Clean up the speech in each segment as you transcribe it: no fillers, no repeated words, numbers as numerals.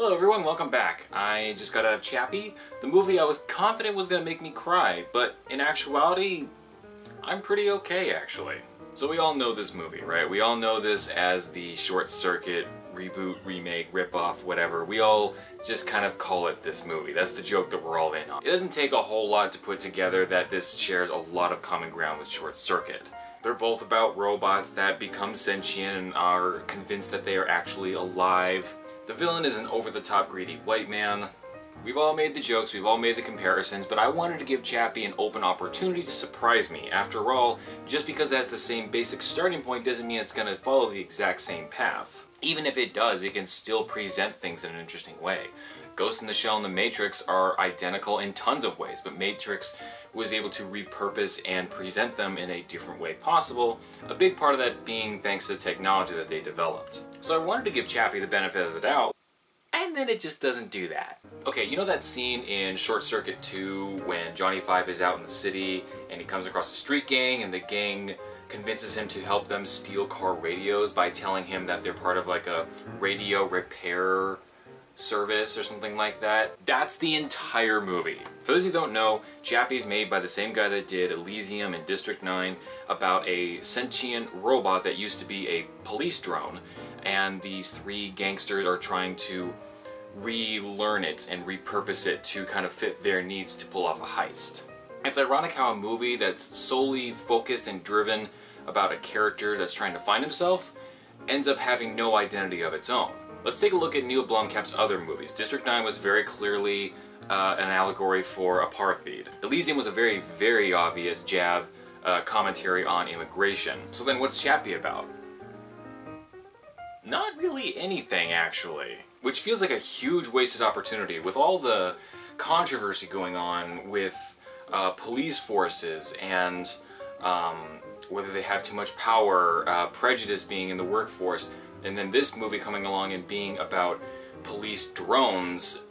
Hello everyone, welcome back. I just got out of Chappie, the movie I was confident was going to make me cry, but in actuality, I'm pretty okay actually. So we all know this movie, right? We all know this as the short circuit, reboot, remake, ripoff, whatever. We all just kind of call it this movie. That's the joke that we're all in on. It doesn't take a whole lot to put together that this shares a lot of common ground with Short Circuit. They're both about robots that become sentient and are convinced that they are actually alive. The villain is an over-the-top greedy white man. We've all made the jokes, we've all made the comparisons, but I wanted to give Chappie an open opportunity to surprise me. After all, just because it has the same basic starting point doesn't mean it's going to follow the exact same path. Even if it does, it can still present things in an interesting way. Ghost in the Shell and The Matrix are identical in tons of ways, but Matrix was able to repurpose and present them in a different way possible, a big part of that being thanks to the technology that they developed. So I wanted to give Chappie the benefit of the doubt, and then it just doesn't do that. Okay, you know that scene in Short Circuit 2 when Johnny Five is out in the city and he comes across a street gang and the gang convinces him to help them steal car radios by telling him that they're part of like a radio repair service or something like that? That's the entire movie. For those who don't know, Chappie is made by the same guy that did Elysium and District 9 about a sentient robot that used to be a police drone, and these three gangsters are trying to relearn it and repurpose it to kind of fit their needs to pull off a heist. It's ironic how a movie that's solely focused and driven about a character that's trying to find himself ends up having no identity of its own. Let's take a look at Neil Blomkamp's other movies. District 9 was very clearly an allegory for apartheid. Elysium was a very, very obvious jab commentary on immigration. So then what's Chappie about? Not really anything, actually. Which feels like a huge wasted opportunity. With all the controversy going on with police forces and whether they have too much power, prejudice being in the workforce, and then this movie coming along and being about police drones,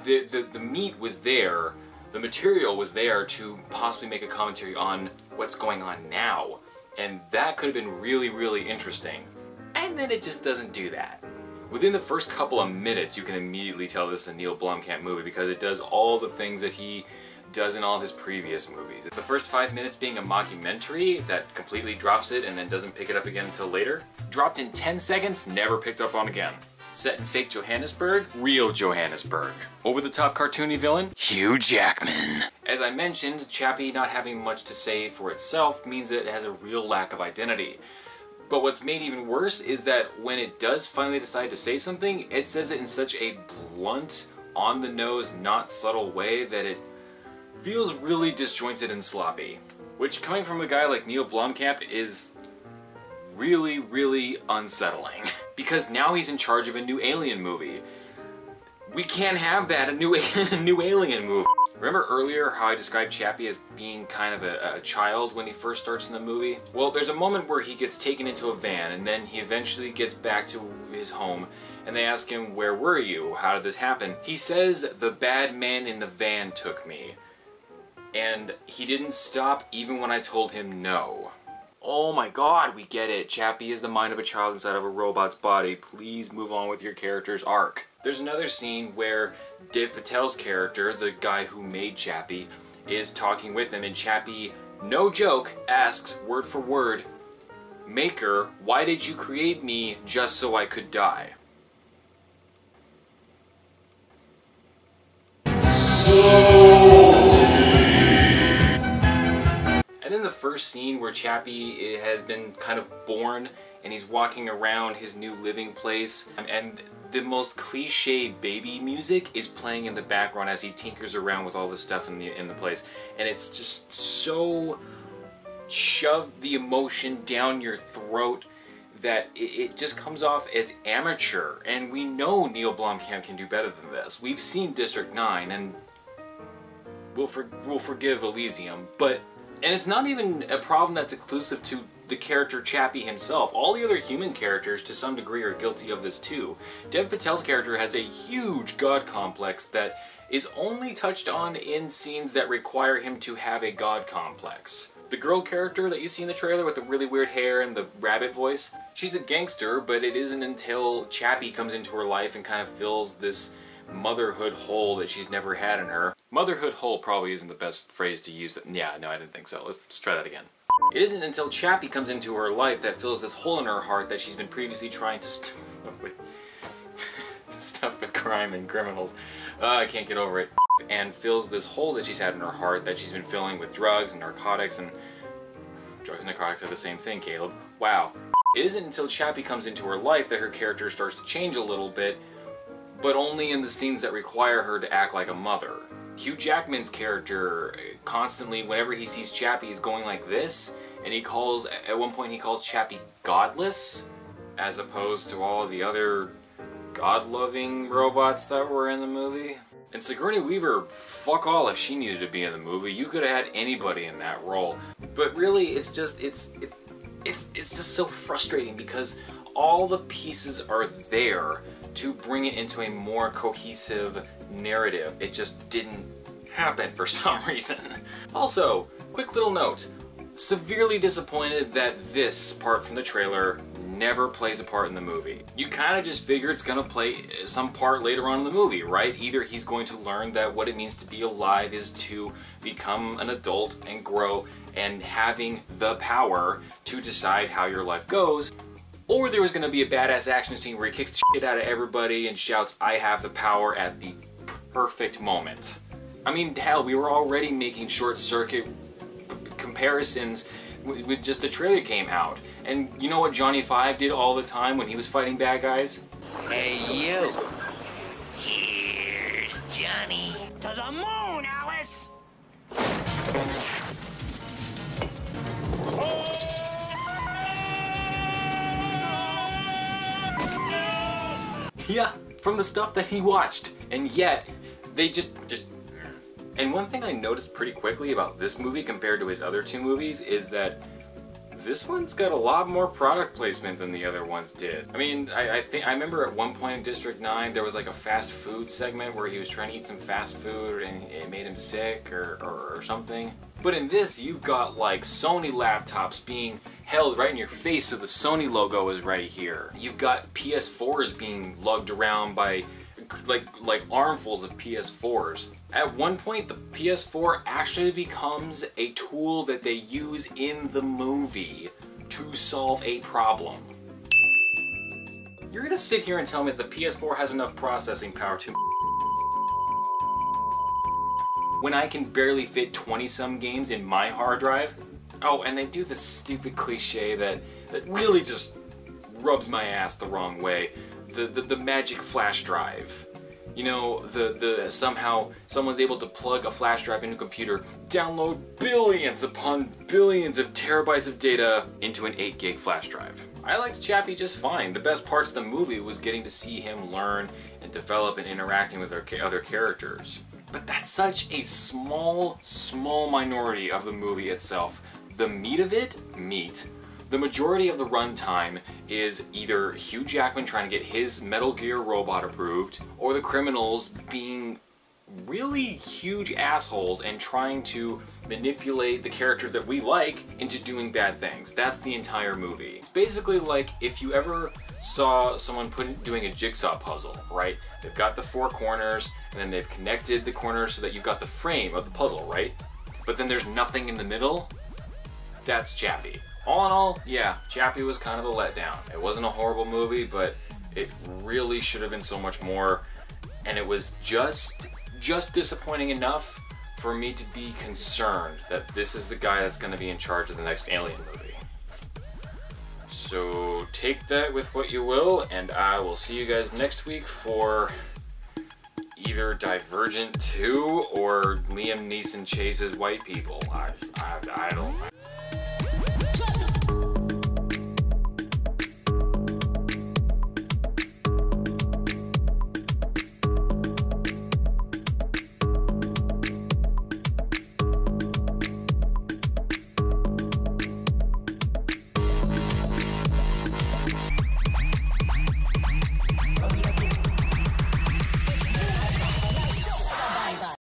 the meat was there, the material was there to possibly make a commentary on what's going on now. And that could have been really, really interesting. And then it just doesn't do that. Within the first couple of minutes, you can immediately tell this is a Neil Blomkamp movie because it does all the things that he does in all of his previous movies. The first 5 minutes being a mockumentary that completely drops it and then doesn't pick it up again until later. Dropped in 10 seconds, never picked up on again. Set in fake Johannesburg, real Johannesburg. Over-the-top cartoony villain, Hugh Jackman. As I mentioned, Chappie not having much to say for itself means that it has a real lack of identity. But what's made even worse is that when it does finally decide to say something, it says it in such a blunt, on-the-nose, not subtle way that it feels really disjointed and sloppy. Which, coming from a guy like Neil Blomkamp, is really, really unsettling. Because now he's in charge of a new Alien movie. We can't have that, a new Alien movie. Remember earlier how I described Chappie as being kind of a child when he first starts in the movie? Well, there's a moment where he gets taken into a van and then he eventually gets back to his home and they ask him, "Where were you? How did this happen?" He says, "The bad man in the van took me." And he didn't stop even when I told him no. Oh my god, we get it. Chappie is the mind of a child inside of a robot's body. Please move on with your character's arc. There's another scene where Dev Patel's character, the guy who made Chappie, is talking with him, and Chappie, no joke, asks, word for word, "Maker, why did you create me just so I could die?" And then the first scene where Chappie has been kind of born and he's walking around his new living place, and the most cliche baby music is playing in the background as he tinkers around with all this stuff in the place, and it's just so shoved the emotion down your throat that it just comes off as amateur. And we know Neil Blomkamp can do better than this. We've seen District 9, and we'll forgive Elysium, and it's not even a problem that's exclusive to the character Chappie himself. All the other human characters, to some degree, are guilty of this too. Dev Patel's character has a huge god complex that is only touched on in scenes that require him to have a god complex. The girl character that you see in the trailer with the really weird hair and the rabbit voice, she's a gangster, but it isn't until Chappie comes into her life and kind of fills this motherhood hole that she's never had in her. Motherhood hole probably isn't the best phrase to use. Yeah, no, I didn't think so. Let's try that again. It isn't until Chappie comes into her life that fills this hole in her heart that she's been previously trying to stuff with crime and criminals. I can't get over it. And fills this hole that she's had in her heart that she's been filling with drugs and narcotics, and drugs and narcotics are the same thing, Caleb. Wow. It isn't until Chappie comes into her life that her character starts to change a little bit, but only in the scenes that require her to act like a mother. Hugh Jackman's character constantly, whenever he sees Chappie, is going like this, and at one point he calls Chappie godless, as opposed to all the other god-loving robots that were in the movie. And Sigourney Weaver, fuck all if she needed to be in the movie. You could have had anybody in that role. But really, it's just so frustrating because all the pieces are there to bring it into a more cohesive narrative. It just didn't happen for some reason. Also, quick little note. Severely disappointed that this part from the trailer never plays a part in the movie. You kind of just figure it's gonna play some part later on in the movie, right? Either he's going to learn that what it means to be alive is to become an adult and grow and having the power to decide how your life goes, or there was gonna be a badass action scene where he kicks the shit out of everybody and shouts, "I have the power" at the perfect moment. I mean, hell, we were already making short circuit comparisons when just the trailer came out. And you know what Johnny Five did all the time when he was fighting bad guys? Hey, you. Here's Johnny. To the moon, Alice! Yeah, from the stuff that he watched. And yet, they just... And one thing I noticed pretty quickly about this movie compared to his other two movies is that this one's got a lot more product placement than the other ones did. I mean, I remember at one point in District 9 there was like a fast food segment where he was trying to eat some fast food and it made him sick or something. But in this, you've got like Sony laptops being held right in your face, so the Sony logo is right here. You've got PS4s being lugged around by like armfuls of PS4s. At one point, the PS4 actually becomes a tool that they use in the movie to solve a problem. You're gonna sit here and tell me that the PS4 has enough processing power to when I can barely fit 20-some games in my hard drive? Oh, and they do this stupid cliche that really just rubs my ass the wrong way. The magic flash drive. You know, somehow someone's able to plug a flash drive into a computer, download billions upon billions of terabytes of data into an 8 gig flash drive. I liked Chappie just fine. The best parts of the movie was getting to see him learn and develop and interacting with other characters. But that's such a small minority of the movie itself. The meat of it, the majority of the runtime is either Hugh Jackman trying to get his Metal Gear robot approved, or the criminals being really huge assholes and trying to manipulate the character that we like into doing bad things. That's the entire movie. It's basically like if you ever saw someone doing a jigsaw puzzle, right? They've got the 4 corners, and then they've connected the corners so that you've got the frame of the puzzle, right? But then there's nothing in the middle. That's Chappie. All in all, yeah, Chappie was kind of a letdown. It wasn't a horrible movie, but it really should have been so much more, and it was just disappointing enough for me to be concerned that this is the guy that's going to be in charge of the next Alien movie. So take that with what you will, and I will see you guys next week for either Divergent 2 or Liam Neeson chases white people. I don't know.